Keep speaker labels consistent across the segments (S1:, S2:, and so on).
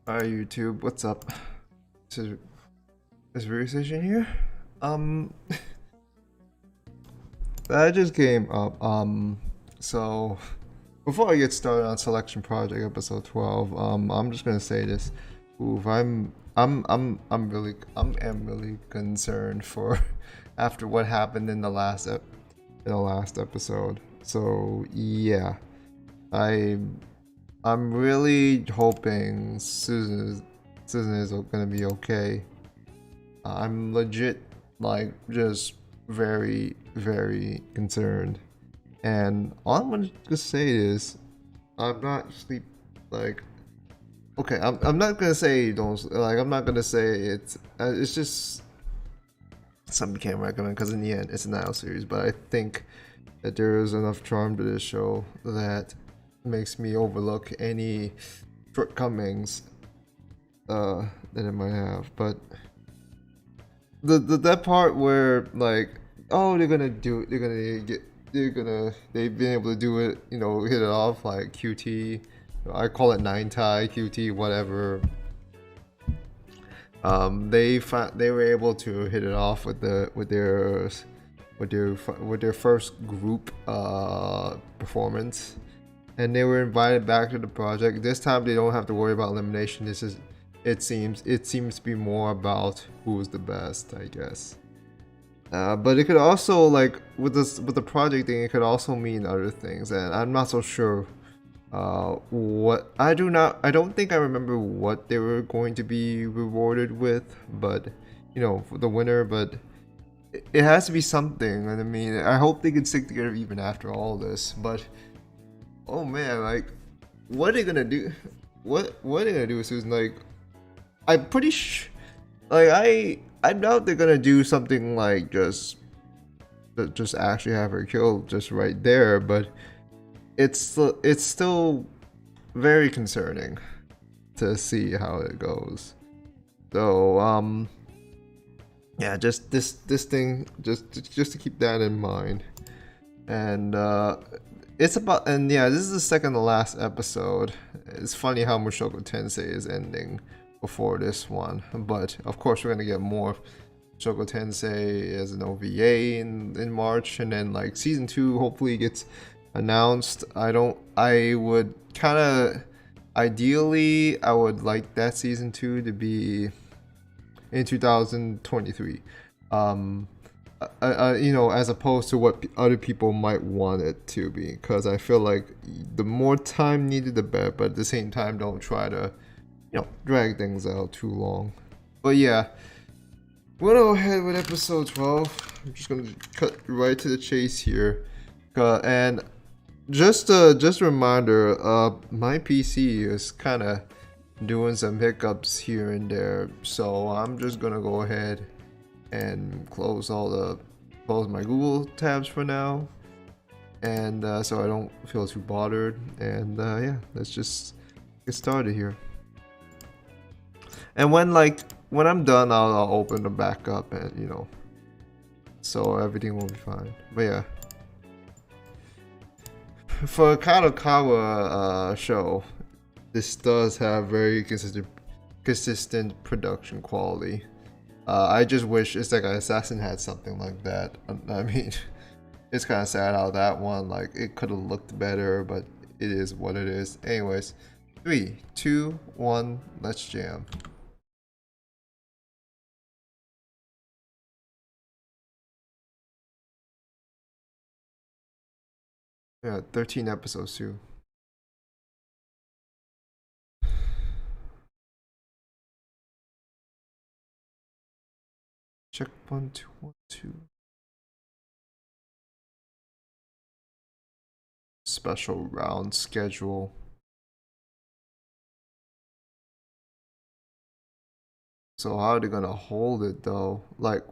S1: Hi YouTube, what's up? This is Realization here. Um, that just came up. So before I get started on Selection Project episode 12, I'm just gonna say this. Oof, I'm really concerned for after what happened in the last episode. So yeah, I I'm really hoping Susan is gonna be okay. I'm legit like just very concerned. And all I'm gonna just say is I'm not sleep like okay. I'm not gonna say don't like I'm not gonna say it's just something you can't recommend because in the end it's an Nile series. But I think that there is enough charm to this show that makes me overlook any shortcomings that it might have. But the that part where like oh they've been able to do it, hit it off like QT. I call it nine tie QT whatever. They were able to hit it off with their first group performance, and they were invited back to the project. This time they don't have to worry about elimination. It seems to be more about who's the best, I guess. But it could also like with the project thing, it could also mean other things, and I'm not so sure. What I don't think I remember what they were going to be rewarded with, but for the winner. But it has to be something, and I mean, I hope they can stick together even after all this. But oh man, like, what are they gonna do? What are they gonna do with Susan? Like, I'm pretty like I doubt they're gonna do something like just actually have her killed just right there, but it's still very concerning to see how it goes. So yeah, just this thing just to keep that in mind. And it's about and yeah, this is the second to last episode. It's funny how Mushoku Tensei is ending before this one, but of course we're gonna get more Shoko Tensei as an OVA in March, and then like season 2 hopefully gets announced. I would kind of ideally I would like that season 2 to be in 2023. Um as opposed to what other people might want it to be, because I feel like the more time needed the better, but at the same time don't try to drag things out too long. But yeah, we'll go ahead with episode 12. I'm just gonna cut right to the chase here. And just a reminder, my PC is kind of doing some hiccups here and there, so I'm just gonna go ahead and close my Google tabs for now, and so I don't feel too bothered. And yeah, let's just get started here. And when I'm done, I'll open them back up, and so everything will be fine. But yeah, for a Kadokawa show, this does have very consistent production quality. I just wish it's like Assassin had something like that. I mean, it's kind of sad how that one like it could have looked better, but it is what it is. Anyways, 3, 2, 1, let's jam. Yeah, 13 episodes too. Check 1, 2, 1, 2. Special round schedule. So how are they gonna hold it though? Like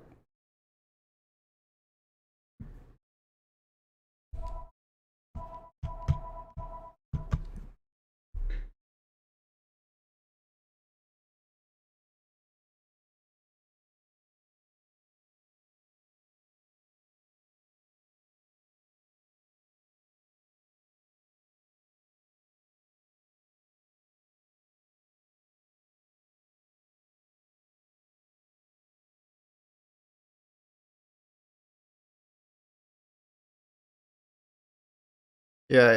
S1: Yeah,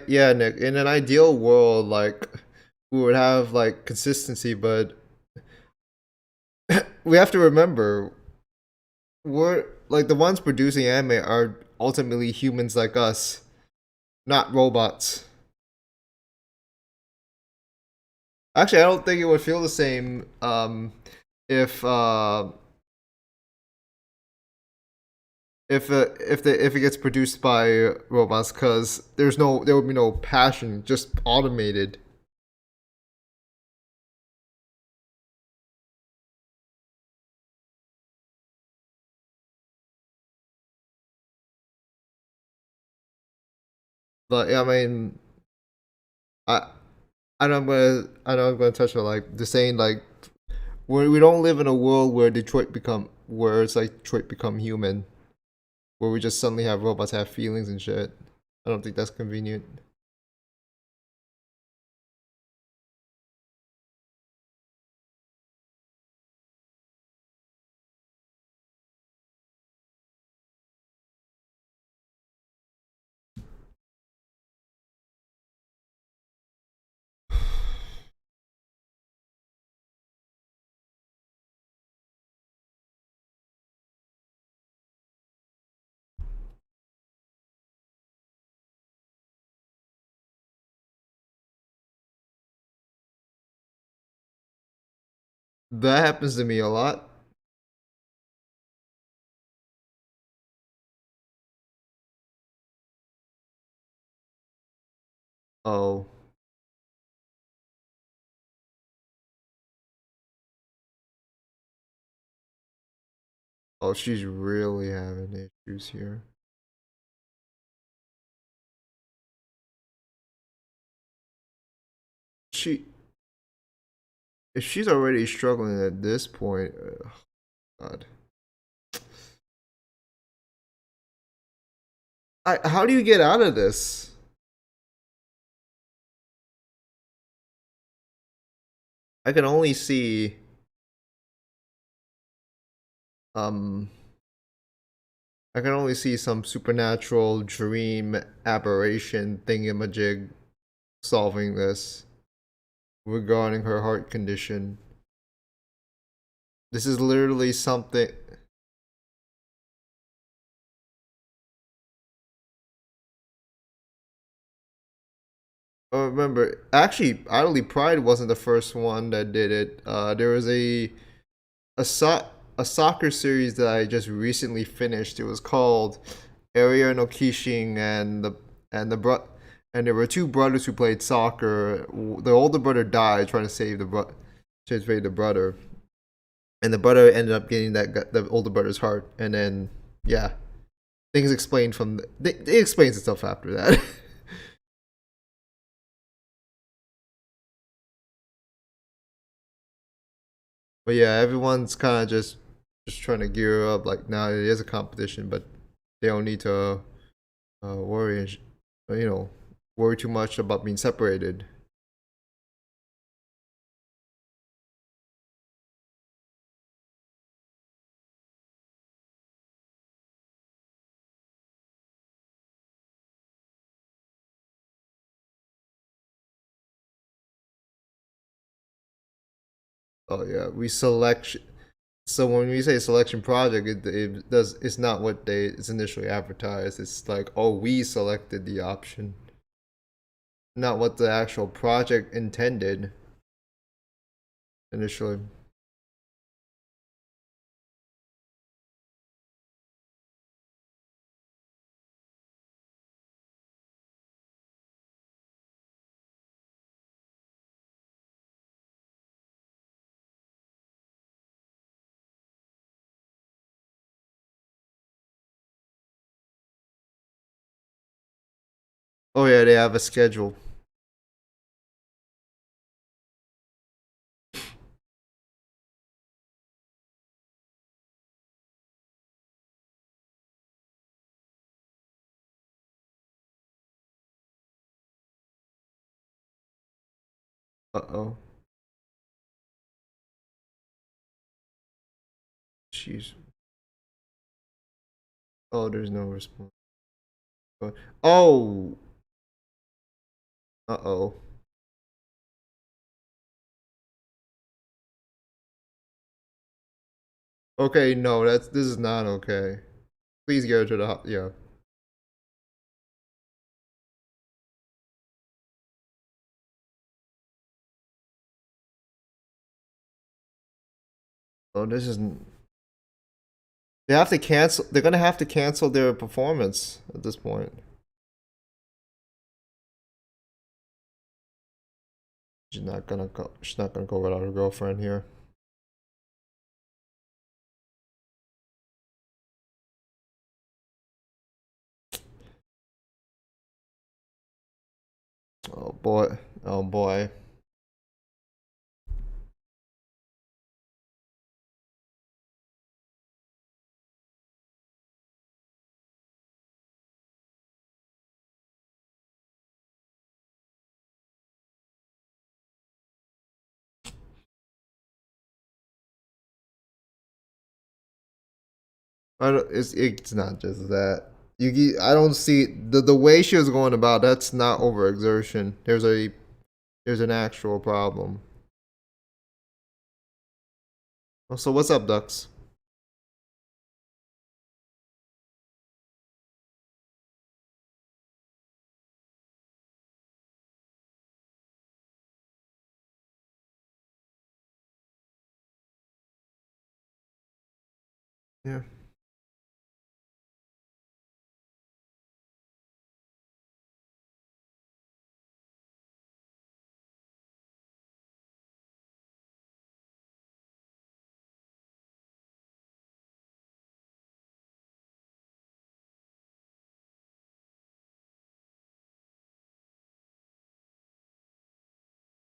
S1: yeah, Nick, in an ideal world, like we would have like consistency, but we have to remember we're like the ones producing anime are ultimately humans like us, not robots. Actually, I don't think it would feel the same if if it gets produced by robots, because there would be no passion, just automated. But yeah, I mean, I I know I'm gonna touch on like the saying like we don't live in a world where where it's like Detroit become human, where we just suddenly have robots have feelings and shit. I don't think that's convenient. That happens to me a lot. Oh, oh, she's really having issues here. She if she's already struggling at this point, God. How do you get out of this? I can only see um I can only see some supernatural dream aberration thingamajig solving this regarding her heart condition. This is literally something. Oh, remember, actually, Idly Pride wasn't the first one that did it. There was a so- a soccer series that I just recently finished. It was called Area no Kishin, and the bro- and there were two brothers who played soccer. The older brother died trying to save the brother, and the brother ended up getting the older brother's heart, and then yeah, things explained from it explains itself after that. But yeah, everyone's kind of just trying to gear up. Like now it is a competition, but they don't need to worry and you know worry too much about being separated. Oh yeah, we select. So when we say selection project, it's not what they it's initially advertised. It's like, oh, we selected the option, not what the actual project intended initially. Oh yeah, they have a schedule. Uh oh, jeez. Oh, there's no response. Oh, Uh-oh. Okay, no, this is not okay. Please get her to the yeah. Oh, this isn't. They have to cancel. They're gonna have to cancel their performance at this point. She's not gonna go. She's not gonna go without her girlfriend here. Oh boy. Oh boy. I don't, it's not just that. I don't see the way she was going about. That's not overexertion. There's an actual problem. Oh, so what's up, Ducks? Yeah.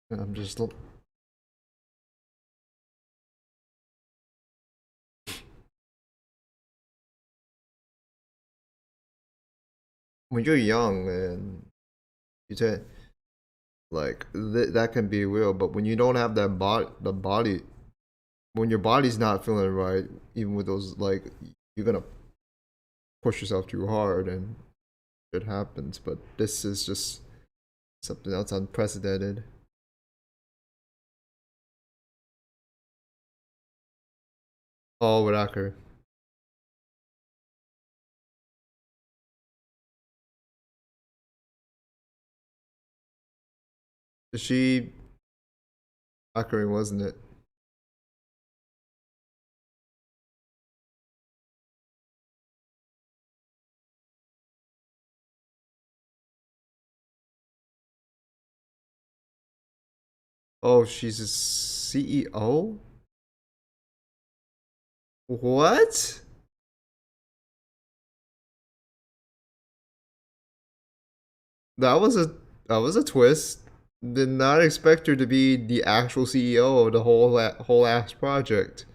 S1: I'm just when you're young and you say like that can be real, but when you don't have that body, when your body's not feeling right, even with those like you're gonna push yourself too hard and it happens. But this is just something else unprecedented. Oh, without her. She Akari, wasn't it? Oh, she's a CEO? What? That was a that was a twist. Did not expect her to be the actual CEO of the whole ass project.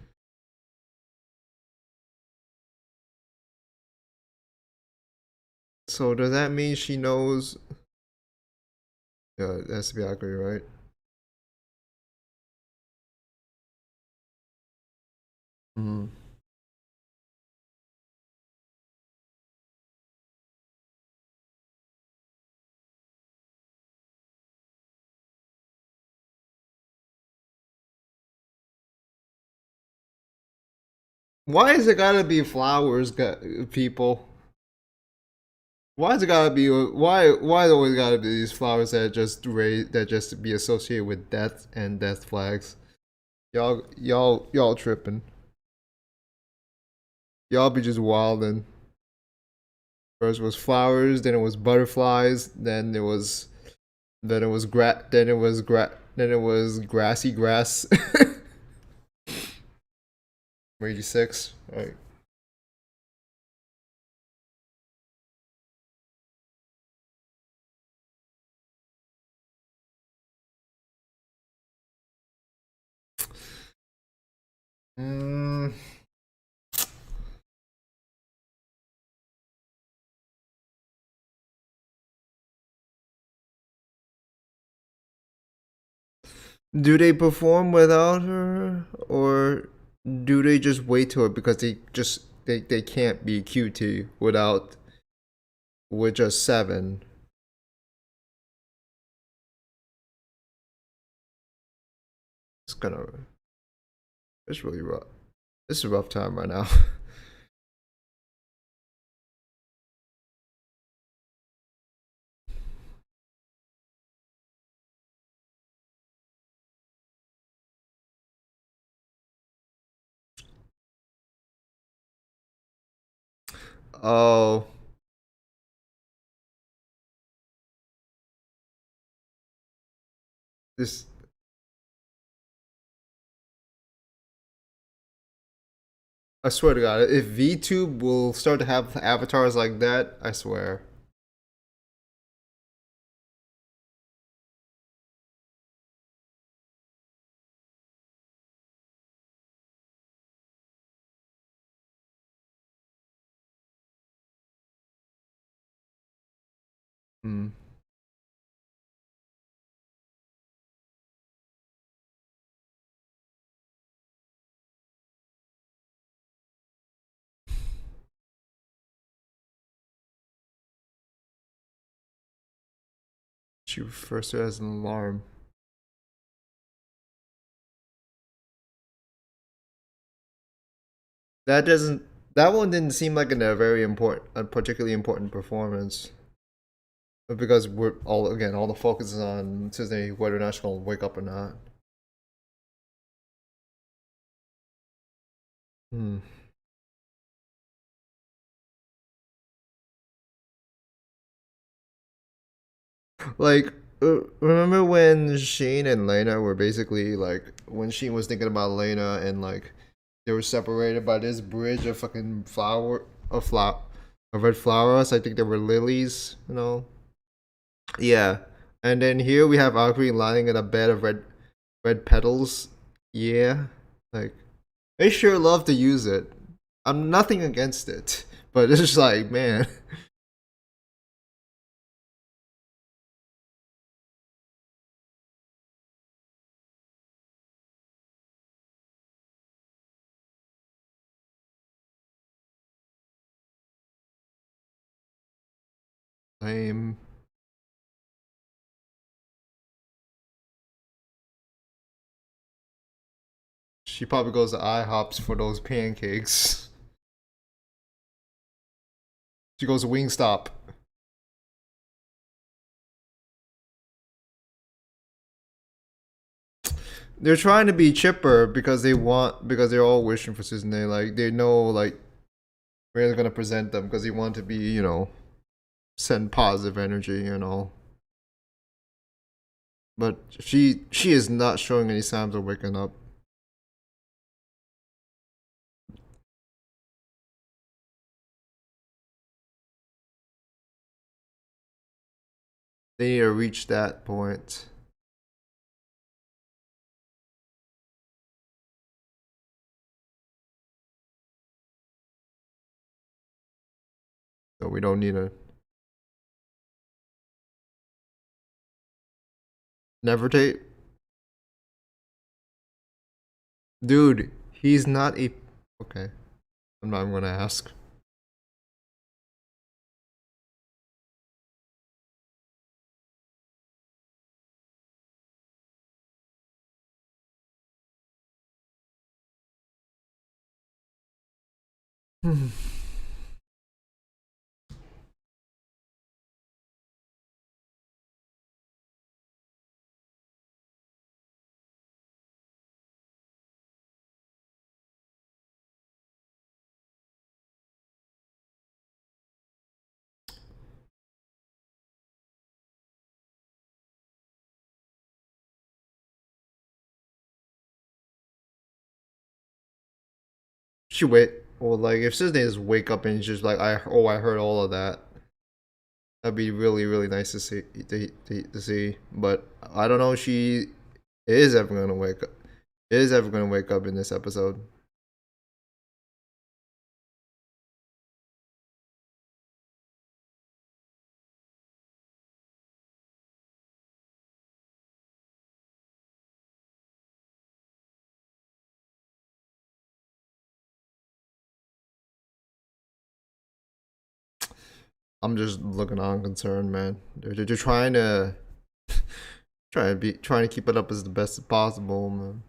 S1: So does that mean she knows? Yeah, it has to be accurate, right? Mm. Why is it gotta be flowers, people? Why is it gotta be why it always gotta be these flowers that just be associated with death and death flags? Y'all tripping. Y'all be just wildin'. First was flowers, then it was butterflies, then it was then it was grassy grass. 86. Right. Mm, do they perform without her, or do they just wait to it because they can't be QT without with just seven? kind of, it's really rough. This is a rough time right now. Oh, this. I swear to God, if VTube will start to have avatars like that, I swear. Hmm. She refers to it as an alarm. That doesn't. That one didn't seem like a very important, a particularly important performance. But because we're all again, all the focus is on SUZUNE, whether or not she's gonna wake up or not. Hmm. Like, remember when Shane and Lena were basically like when Shane was thinking about Lena and like they were separated by this bridge of fucking of red flowers. I think they were lilies, you know. Yeah, and then here we have Akri lying in a bed of red petals. Yeah, like they sure love to use it. I'm nothing against it, but it's just like man, lame. She probably goes to IHOPs for those pancakes. She goes to Wingstop. They're trying to be chipper because they're all wishing for SUZUNE. Like they know like where they're gonna present them because they want to be send positive energy. But she is not showing any signs of waking up. They need to reach that point. So we don't need a never tape. Dude, he's not a okay. I'm not gonna ask. She wait. Well, like if SUZUNE just wake up and just like I heard all of that. That'd be really nice to see to see. But I don't know if she is ever gonna wake up. Is ever gonna wake up in this episode. I'm just looking on concerned, man. They're trying to trying to keep it up as the best as possible, man.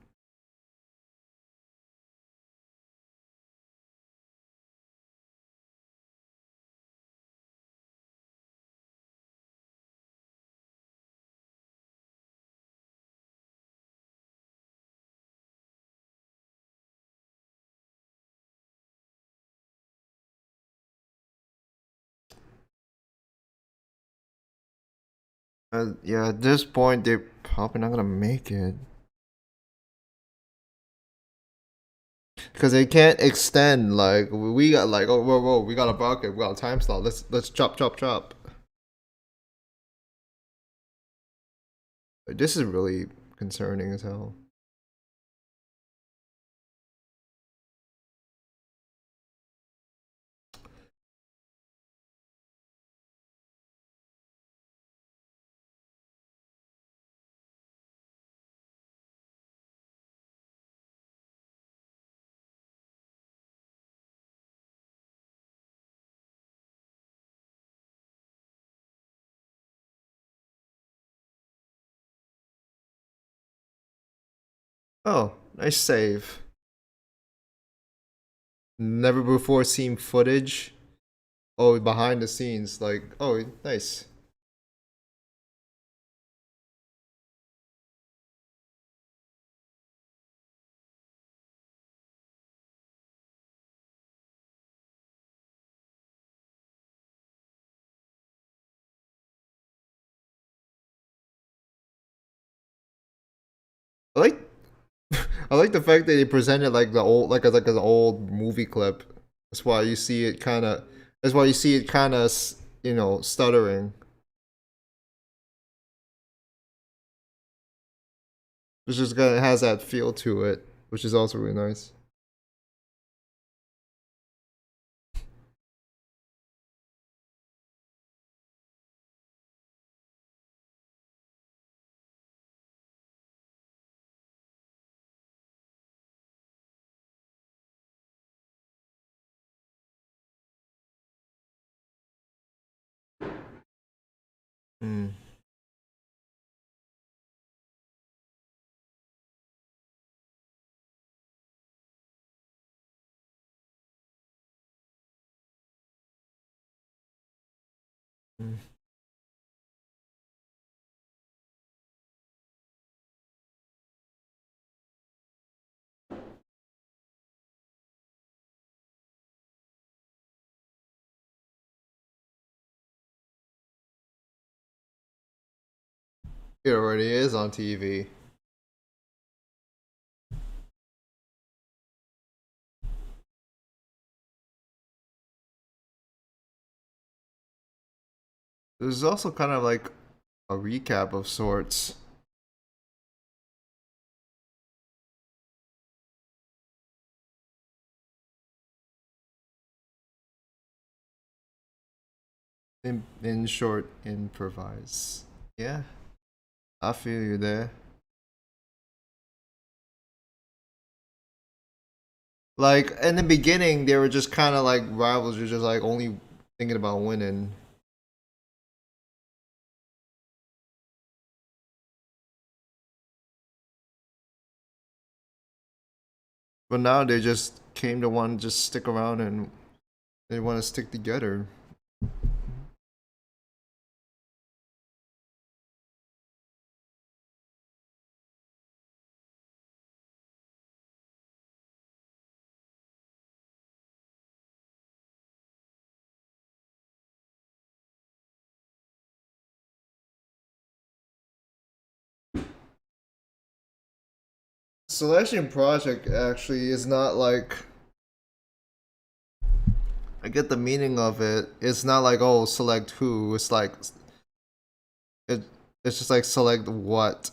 S1: Yeah, at this point, they're probably not gonna make it. Because they can't extend, like, we got, like, oh, whoa, we got a bucket, we got a time slot, let's chop. Like, this is really concerning as hell. Oh, nice save. Never before seen footage. Oh, behind the scenes, like, oh, nice. I like I like the fact that they presented like the old like an old movie clip. That's why you see it kind of. That's why you see it kind of stuttering. It's just kind of has that feel to it, which is also really nice. Mm. Mm. It already is on TV. There's also kind of like a recap of sorts. In short, improvise. Yeah, I feel you there. Like in the beginning, they were just kind of like rivals. You're just like only thinking about winning. But now they just came to one, just stick around and they want to stick together. Selection project actually is not like I get the meaning of it. It's not like oh select who. It's like it. It's just like select what,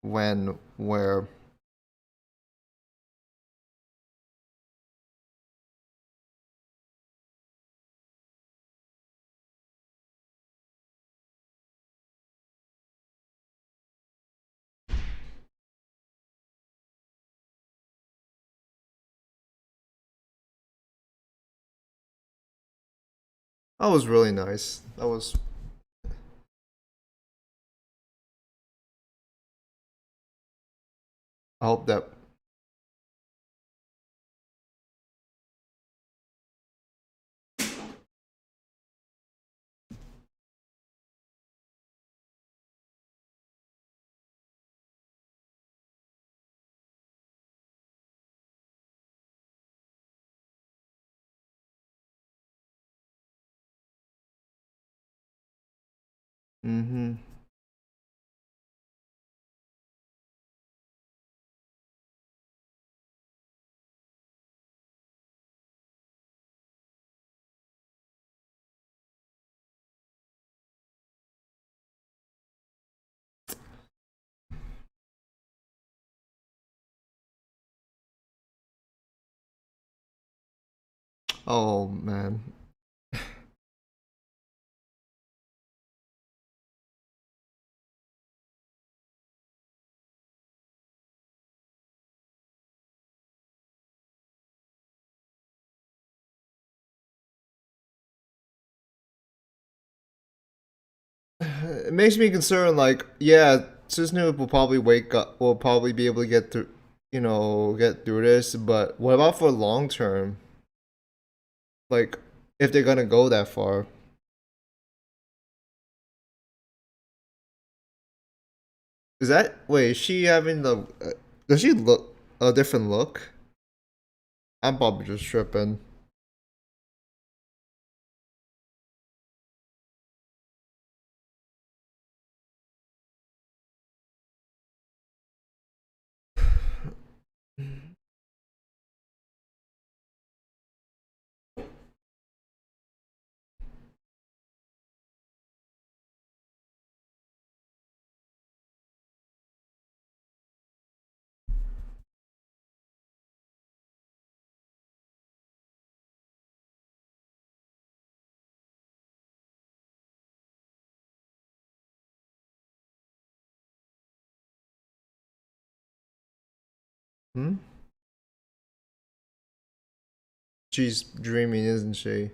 S1: when, where. That was really nice. That was. I hope that. Mm-hmm. Oh man. It makes me concerned. Like, yeah, SUZUNE will probably wake up. Will probably be able to get through. Get through this. But what about for long term? Like, if they're gonna go that far, is that wait? Is she having the? Does she look a different look? I'm probably just tripping. Hmm? She's dreaming, isn't she?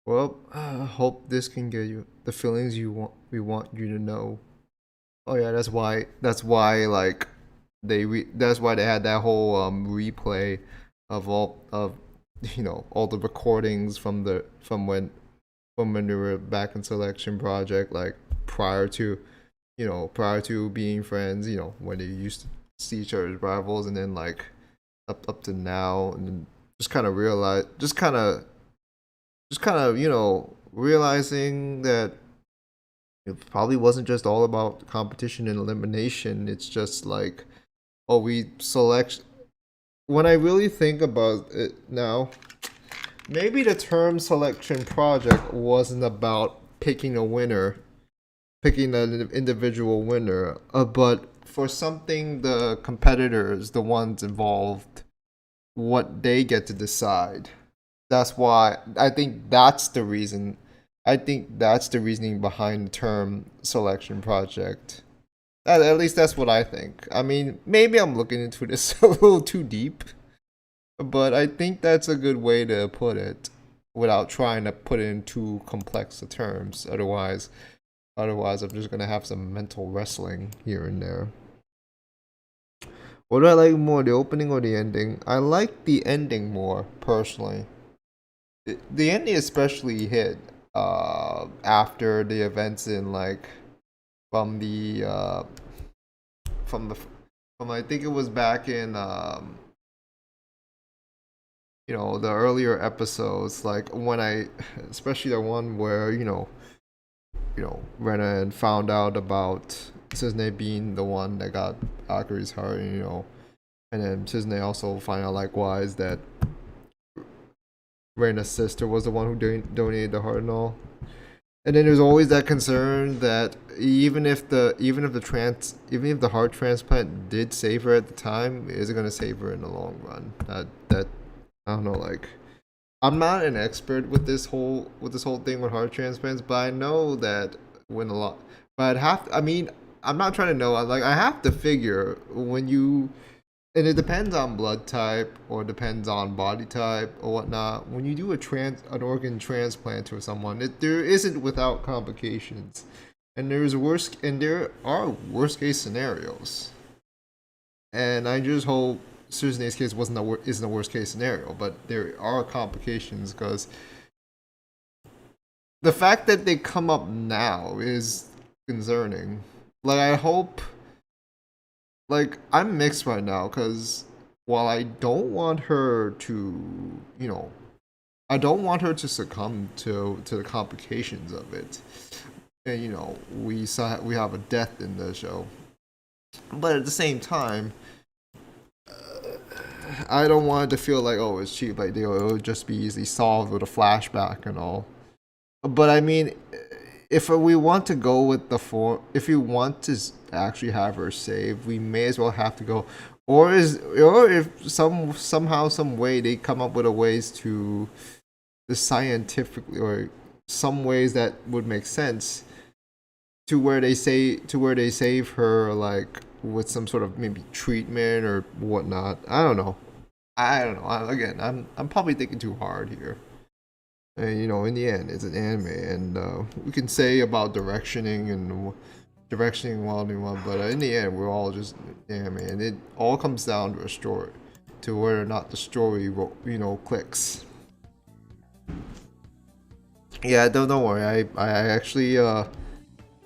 S1: Well, I hope this can get you the feelings you want. We want you to know. Oh yeah, that's why. That's why like that's why they had that whole replay of all of all the recordings from when they were back in selection project, like prior to prior to being friends, when they used to see each other as rivals, and then like up to now, and then just kind of realize just kind of realizing that it probably wasn't just all about competition and elimination. It's just like, oh, we select. When I really think about it now, maybe the term selection project wasn't about picking a winner, picking an individual winner, but for something the competitors, the ones involved, what they get to decide. That's why I think that's the reason. I think that's the reasoning behind the term selection project. At least that's what I think. I mean, maybe I'm looking into this a little too deep, but I think that's a good way to put it without trying to put it in too complex of terms. Otherwise, I'm just gonna have some mental wrestling here and there. What do I like more, the opening or the ending? I like the ending more personally. The ending especially hit after the events in like from the from the from I think it was back in the earlier episodes, like when I especially the one where Rena found out about SUZUNE being the one that got Akari's heart, and then SUZUNE also find out likewise that Reina's sister was the one who donated the heart and all. And then there's always that concern that even if the heart transplant did save her at the time, is it gonna save her in the long run? That I don't know. Like, I'm not an expert with this whole thing with heart transplants, but I know that when a lot. But I'd have. I mean, I'm not trying to know. I have to figure when you and it depends on blood type or depends on body type or whatnot. When you do an organ transplant to someone, there isn't without complications, and there are worst case scenarios. And I just hope SUZUNE's case isn't a worst case scenario, but there are complications because the fact that they come up now is concerning. Like I hope I'm mixed right now because while I don't want her to, I don't want her to succumb to the complications of it. And we have a death in the show, but at the same time, I don't want it to feel like oh it's cheap, like it would just be easily solved with a flashback and all. But I mean, if we want to go with the form, if we want to actually have her save, we may as well have to go, or if somehow some way they come up with a ways to the scientifically or some ways that would make sense to where they save her like with some sort of maybe treatment or whatnot. I don't know. I don't know. Again, I'm probably thinking too hard here. And you know, in the end, it's an anime, and we can say about directioning well and well, but in the end, we're all just anime, and it all comes down to a story, to whether or not the story, you know, clicks. Yeah, don't worry. I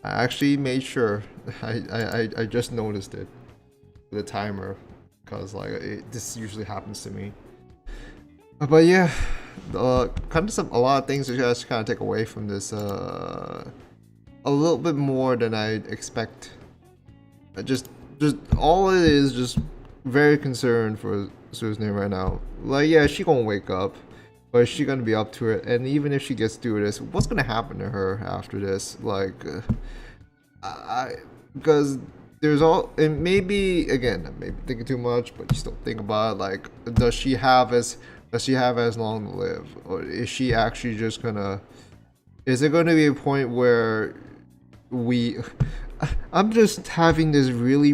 S1: actually made sure. I just noticed it, the timer, because like this usually happens to me. But yeah, kind of a lot of things that you guys kind of take away from this. A little bit more than I'd expect. Just all it is, just very concerned for SUZUNE right now. Like, yeah, she gonna wake up, but is she gonna be up to it? And even if she gets through this, what's gonna happen to her after this? Like, because there's all, and maybe again, maybe thinking too much, but you still think about it, like, does she have as long to live, or is she actually just gonna? Is it going to be a point where I'm just having this really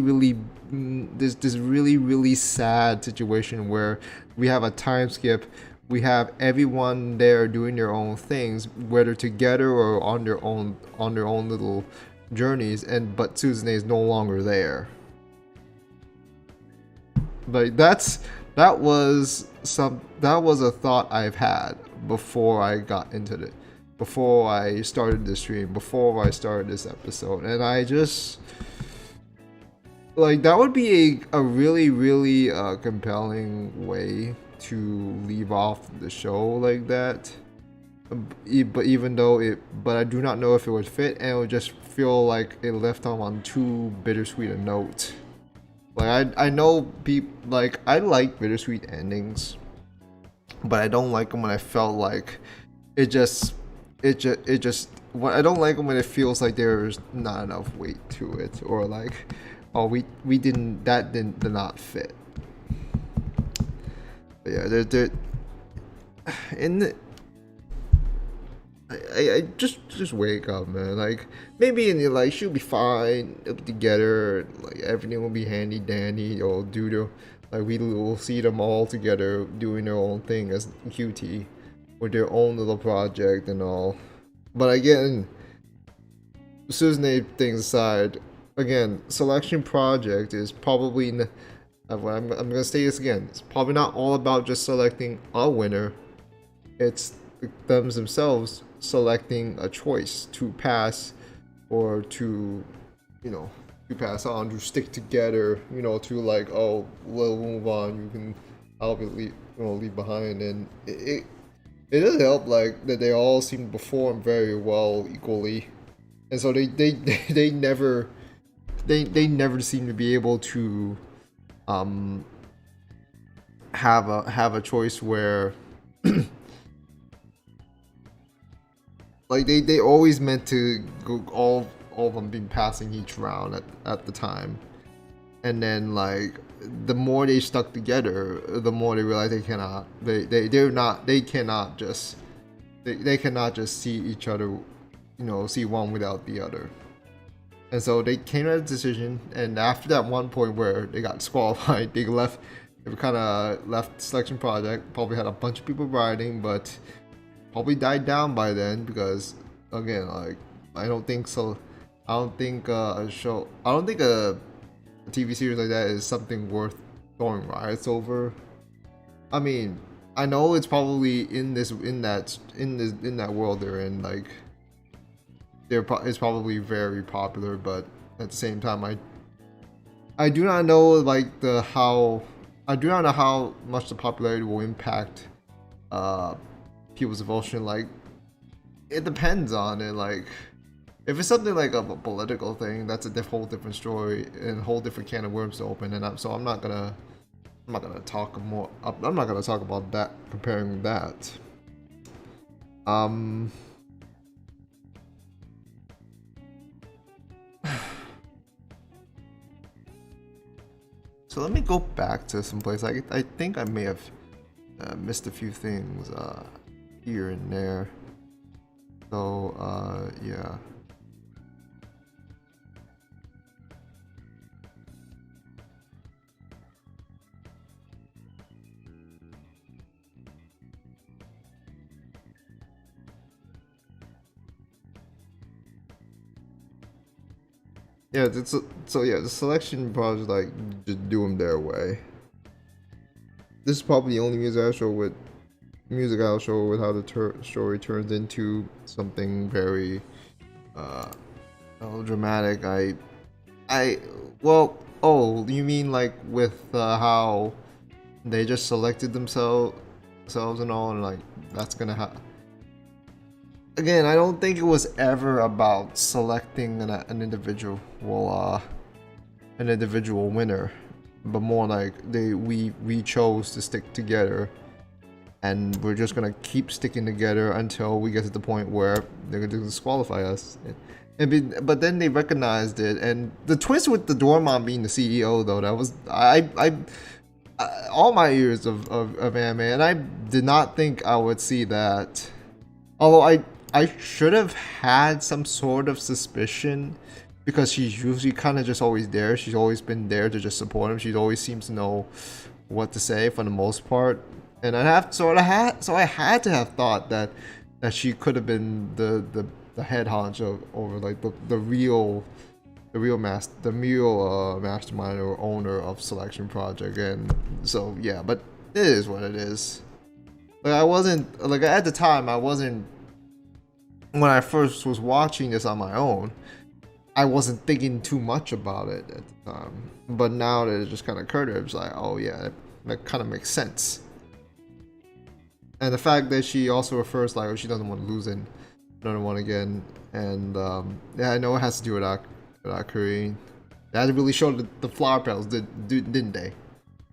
S1: sad situation where we have a time skip. We have everyone there doing their own things, whether together or on their own little journeys, but SUZUNE is no longer there. Like that was a thought I've had before I got into it. Before I started the stream, before I started this episode, and I just like that would be a really compelling way to leave off the show like that. But but I do not know if it would fit, and it would just feel like it left off on too bittersweet a note. Like I know people like I like bittersweet endings, but I don't like them when I felt like it just what I don't like when it feels like there's not enough weight to it, or like, oh, we did not fit. But yeah, they're in the, I just wake up, man. Like maybe in the like she'll be fine, it'll be together, like everything will be handy dandy. Or do the like we will see them all together doing their own thing as QT with their own little project and all. But again, SUZUNE things aside, again, selection project is probably I'm gonna say this again. It's probably not all about just selecting a winner. It's them themselves selecting a choice to pass, or to, you know, to pass on, to stick together, you know, to like, oh, we'll move on. You can, I'll be leave behind, and it does help like that they all seem to perform very well equally, and so they never seem to be able to have a choice where like they always meant to go all of them being passing each round at the time, and then like the more they stuck together, the more they realized they cannot just see each other, you know, see one without the other. And so they came to a decision, and after that one point where they got disqualified, they kind of left selection project. Probably had a bunch of people riding, but probably died down by then, because again, like I don't think a TV series like that is something worth throwing riots over. I mean, I know it's probably in that world they're in, like it's probably very popular, but at the same time, I do not know like I do not know how much the popularity will impact people's devotion. Like it depends on it. Like if it's something like a political thing, that's a whole different story and a whole different can of worms to open. And I'm not gonna talk more. I'm not gonna talk about that. Comparing that. So let me go back to some place. I think I may have missed a few things here and there. So yeah. Yeah, so yeah, the selection project, like, just do them their way. This is probably the only music I'll show with how the story turns into something very dramatic. Well, oh, you mean like with how they just selected themselves and all, and like that's gonna happen. Again, I don't think it was ever about selecting an individual winner, but more like we chose to stick together, and we're just gonna keep sticking together until we get to the point where they're gonna disqualify us. But then they recognized it, and the twist with the Doraemon being the CEO, though, that was I all my years of anime, and I did not think I would see that. Although I should have had some sort of suspicion, because she's usually kind of just always there. She's always been there to just support him. She always seems to know what to say for the most part. And I had to have thought that she could have been the head honcho over like the real mastermind or owner of Selection Project. And so yeah, but it is what it is. Like, I wasn't, like, at the time, I wasn't, when I first was watching this on my own, I wasn't thinking too much about it at the time. But now that it just kind of occurred to me, it's like, oh yeah, that kind of makes sense. And the fact that she also refers, like, she doesn't want to lose in another one again. And yeah, I know it has to do with Akuri. They had to really show the flower petals, didn't they?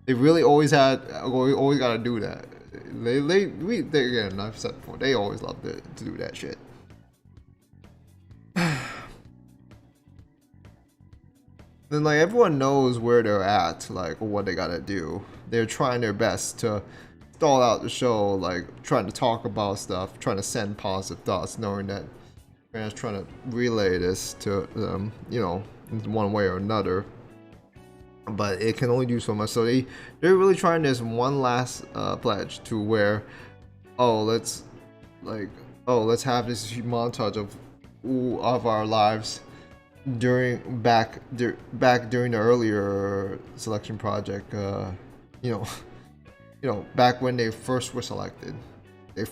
S1: They really always gotta do that. They again, I've said before, they always love to do that shit. Then, like, everyone knows where they're at, like, what they gotta do. They're trying their best to stall out the show, like, trying to talk about stuff, trying to send positive thoughts, knowing that fans trying to relay this to them, you know, in one way or another. But it can only do so much. So they're really trying this one last pledge to where, let's have this montage of our lives back during the earlier Selection Project. You know, back when they first were selected, they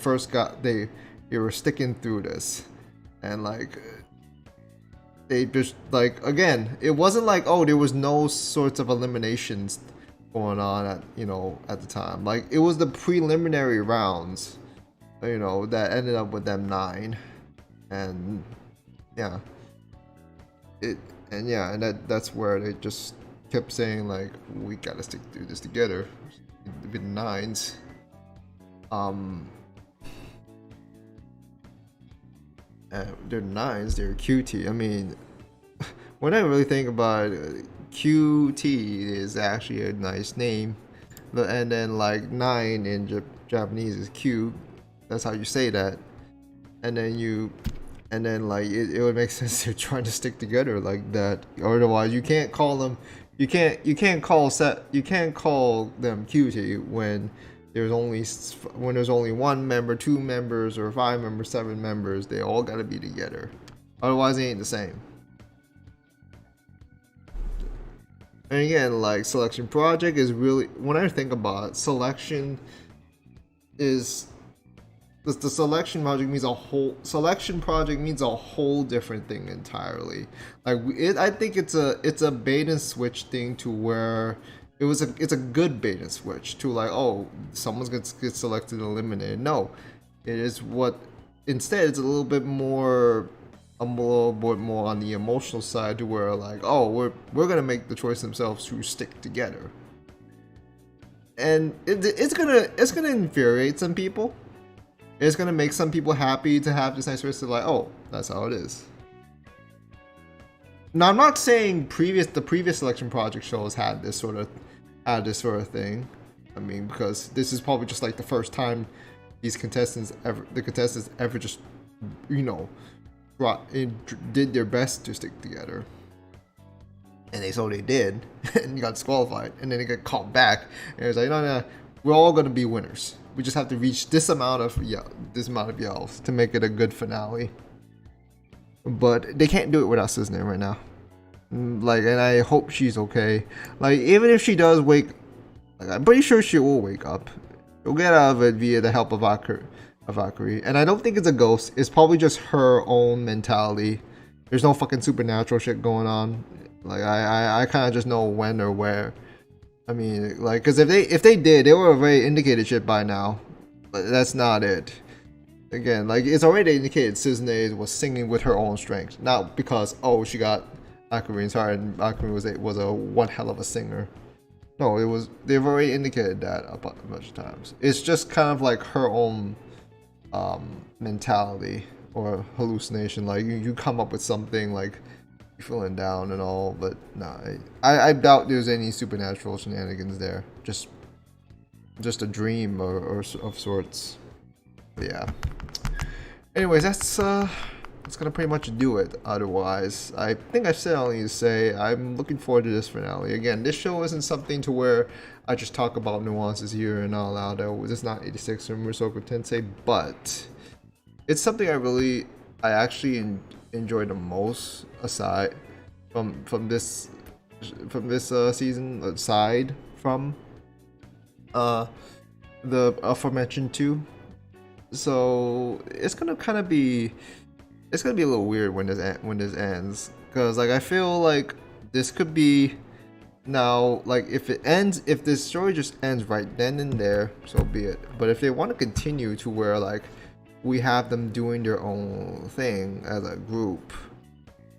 S1: were sticking through this, and like, they just, like, again, it wasn't like, there was no sorts of eliminations going on at the time. Like, it was the preliminary rounds, that ended up with them 9, and yeah, that's where they just kept saying, like, we gotta stick through this together with 9s. They're 9s, they're QT. I mean, when I really think about it, QT is actually a nice name. And then, like, 9 in Japanese is Q. That's how you say that. And then like, it would make sense they're trying to stick together like that. Otherwise, you can't call them. You can't call them QT when there's only 1 member, 2 members, or 5 members, 7 members. They all gotta be together. Otherwise, they ain't the same. And again, like, Selection Project is really, when I think about it, selection is the Selection Project means a whole different thing entirely. Like, I think it's a bait and switch thing to where it's a good bait and switch to, like, someone's gonna get selected and eliminated. No, it is instead it's a little bit more on the emotional side, to where, like, we're gonna make the choice themselves to stick together, and it's gonna infuriate some people. It's gonna make some people happy to have this nice choice to, like, that's how it is. Now, I'm not saying the previous Selection Project shows had this sort of add this sort of thing. I mean, because this is probably just like the first time the contestants ever just, you know, did their best to stick together. And they did, and got disqualified, and then they got called back, and it was like, no, we're all gonna be winners. We just have to reach this amount of yells to make it a good finale. But they can't do it without SUZUNE right now. Like, and I hope she's okay. Like, even if she does wake, like, I'm pretty sure she will wake up. She'll get out of it via the help of Valkyrie. And I don't think it's a ghost. It's probably just her own mentality. There's no fucking supernatural shit going on. Like, I kind of just know when or where. I mean, like, because if they did, they would have already indicated shit by now. But that's not it. Again, like, it's already indicated SUZUNE was singing with her own strength, not because, oh, she got Akarine's heart and Akarine was a one hell of a singer. No, they've already indicated that a bunch of times. It's just kind of like her own mentality or hallucination. Like, you come up with something, like, you're feeling down and all, but nah, I doubt there's any supernatural shenanigans there. Just a dream or of sorts. But yeah. Anyways, that's gonna pretty much do it. Otherwise, I think I said all I need to say. I'm looking forward to this finale. Again, this show isn't something to where I just talk about nuances here and all out. It's not 86 or Mushoku Tensei, but it's something I actually enjoy the most, aside from this season, aside from the aforementioned two. So it's gonna kind of be, it's gonna be a little weird when this ends, because like I feel like this could be now, like if this story just ends right then and there, so be it. But if they want to continue to where like we have them doing their own thing as a group,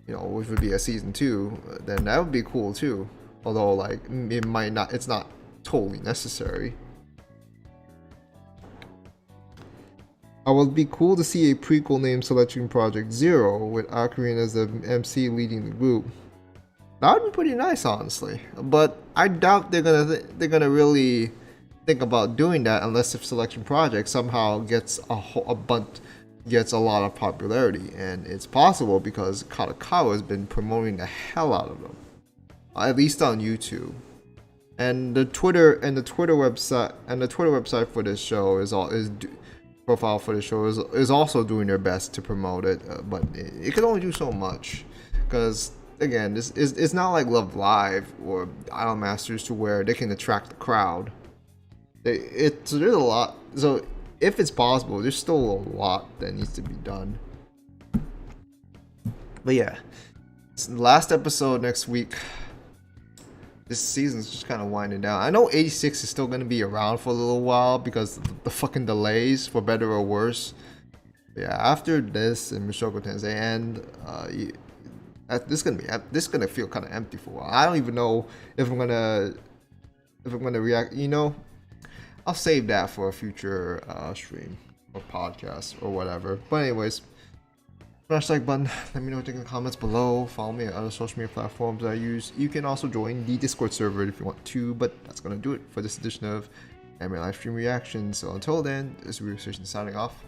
S1: you know, which would be a season 2, then that would be cool too. Although like it's not totally necessary. I would be cool to see a prequel named Selection Project Zero with Akarine as the MC leading the group. That would be pretty nice, honestly. But I doubt they're gonna really think about doing that unless if Selection Project somehow gets a lot of popularity, and it's possible because Kadokawa has been promoting the hell out of them, at least on YouTube. And the Twitter website for this show profile for the show is also doing their best to promote it, but it can only do so much, because again, it's not like Love Live or Idol Masters to where they can attract the crowd. There's a lot. So if it's possible, there's still a lot that needs to be done. But yeah, it's the last episode next week. This season's just kind of winding down. I know 86 is still going to be around for a little while because the fucking delays, for better or worse. But yeah, after this and Mushoku Tensei end, this is gonna feel kind of empty for a while. I don't even know if I'm gonna react. You know, I'll save that for a future stream or podcast or whatever. But anyways, smash the like button. Let me know what you think in the comments below. Follow me on other social media platforms I use. You can also join the Discord server if you want to. But that's gonna do it for this edition of Anime Livestream Reactions. So until then, this is Real Station signing off.